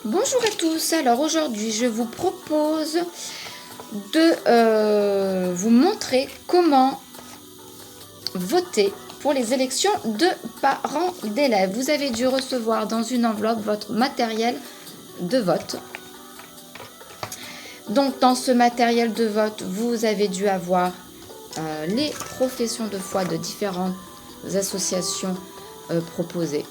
Bonjour à tous, alors aujourd'hui je vous propose de vous montrer comment voter pour les élections de parents d'élèves. Vous avez dû recevoir dans une enveloppe votre matériel de vote. Donc dans ce matériel de vote, vous avez dû avoir les professions de foi de différentes associations proposées.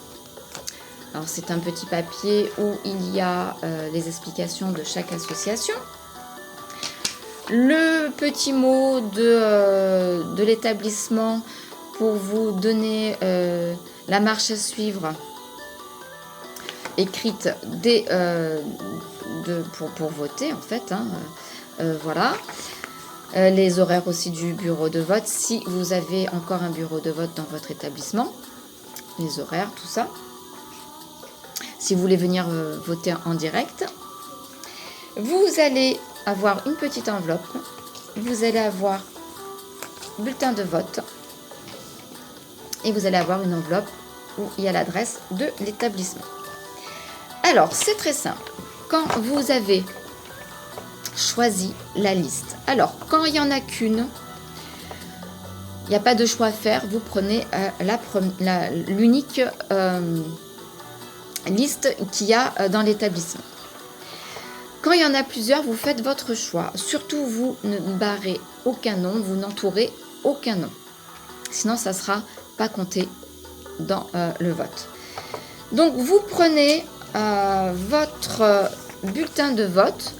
Alors c'est un petit papier où il y a les explications de chaque association. Le petit mot de l'établissement pour vous donner la marche à suivre écrite pour voter en fait. Voilà. Les horaires aussi du bureau de vote, si vous avez encore un bureau de vote dans votre établissement. Les horaires, tout ça. Si vous voulez venir voter en direct, vous allez avoir une petite enveloppe. Vous allez avoir bulletin de vote. Et vous allez avoir une enveloppe où il y a l'adresse de l'établissement. Alors, c'est très simple. Quand vous avez choisi la liste, alors quand il n'y en a qu'une, il n'y a pas de choix à faire, vous prenez l'unique liste qu'il y a dans l'établissement. Quand il y en a plusieurs, vous faites votre choix. Surtout, vous ne barrez aucun nom, vous n'entourez aucun nom. Sinon, ça ne sera pas compté dans le vote. Donc, vous prenez votre bulletin de vote.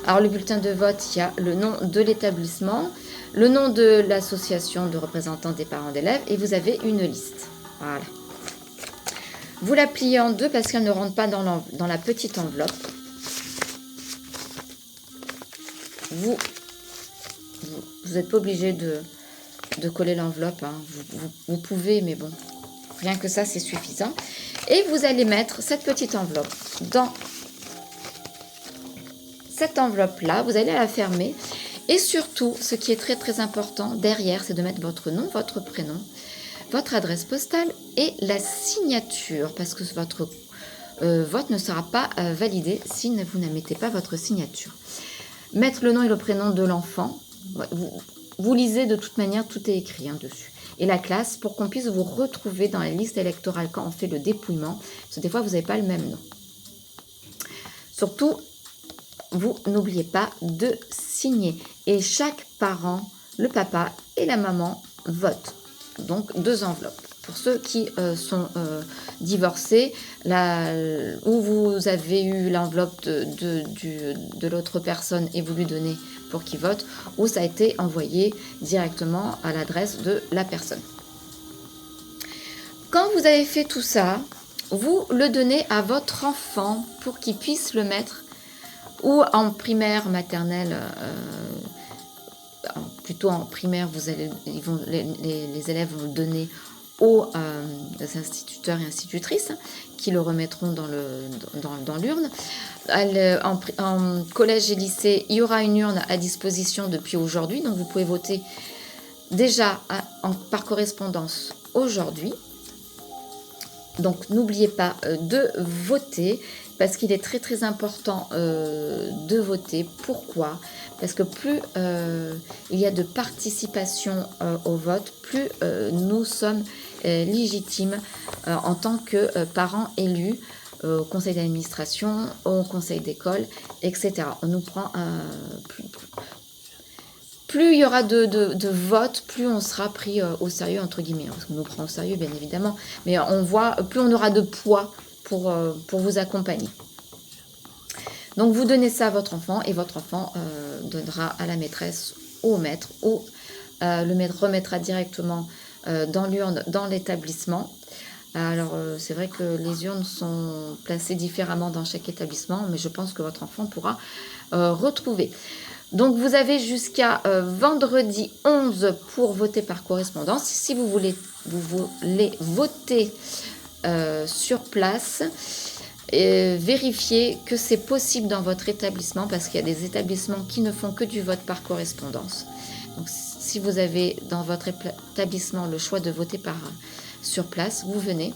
Alors, le bulletin de vote, il y a le nom de l'établissement, le nom de l'association de représentants des parents d'élèves et vous avez une liste. Voilà. Vous la pliez en deux parce qu'elle ne rentre pas dans la petite enveloppe. Vous n'êtes pas obligé de coller l'enveloppe. Hein. Vous pouvez, mais bon, rien que ça, c'est suffisant. Et vous allez mettre cette petite enveloppe dans cette enveloppe-là. Vous allez la fermer. Et surtout, ce qui est très très important derrière, c'est de mettre votre nom, votre prénom, votre adresse postale et la signature, parce que votre vote ne sera pas validé si vous ne mettez pas votre signature. Mettre le nom et le prénom de l'enfant, vous lisez de toute manière, tout est écrit dessus. Et la classe, pour qu'on puisse vous retrouver dans la liste électorale quand on fait le dépouillement, parce que des fois vous n'avez pas le même nom. Surtout, vous n'oubliez pas de signer. Et chaque parent, le papa et la maman, votent. Donc 2 enveloppes. Pour ceux qui sont divorcés, où vous avez eu l'enveloppe de l'autre personne et vous lui donnez pour qu'il vote, ou ça a été envoyé directement à l'adresse de la personne. Quand vous avez fait tout ça, vous le donnez à votre enfant pour qu'il puisse le mettre ou en primaire, maternelle, plutôt en primaire, les élèves vont le donner aux instituteurs et institutrices qui le remettront dans l'urne. En collège et lycée, il y aura une urne à disposition depuis aujourd'hui, donc vous pouvez voter déjà par correspondance aujourd'hui. Donc n'oubliez pas de voter parce qu'il est très très important de voter. Pourquoi ? Parce que plus il y a de participation au vote, plus nous sommes légitimes en tant que parents élus au conseil d'administration, au conseil d'école, etc. On nous prend plus il y aura de votes, plus on sera pris au sérieux, entre guillemets. Parce qu'on nous prend au sérieux, bien évidemment. Mais on voit, plus on aura de poids pour vous accompagner. Donc, vous donnez ça à votre enfant et votre enfant donnera à la maîtresse ou au maître. Ou le maître remettra directement dans l'urne, dans l'établissement. Alors, c'est vrai que les urnes sont placées différemment dans chaque établissement, mais je pense que votre enfant pourra retrouver. Donc, vous avez jusqu'à vendredi 11 pour voter par correspondance. Si vous voulez voter sur place, vérifiez que c'est possible dans votre établissement parce qu'il y a des établissements qui ne font que du vote par correspondance. Donc, si vous avez dans votre établissement le choix de voter sur place, vous venez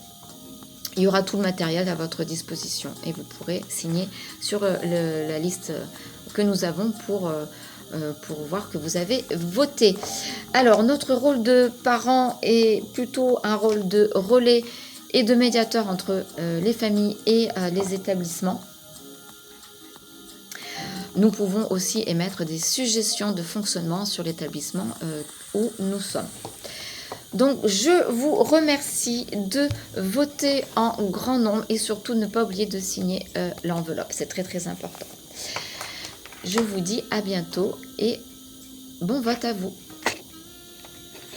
Il y aura tout le matériel à votre disposition et vous pourrez signer sur la liste que nous avons pour voir que vous avez voté. Alors, notre rôle de parent est plutôt un rôle de relais et de médiateur entre les familles et les établissements. Nous pouvons aussi émettre des suggestions de fonctionnement sur l'établissement où nous sommes. Donc, je vous remercie de voter en grand nombre et surtout ne pas oublier de signer l'enveloppe. C'est très très important. Je vous dis à bientôt et bon vote à vous.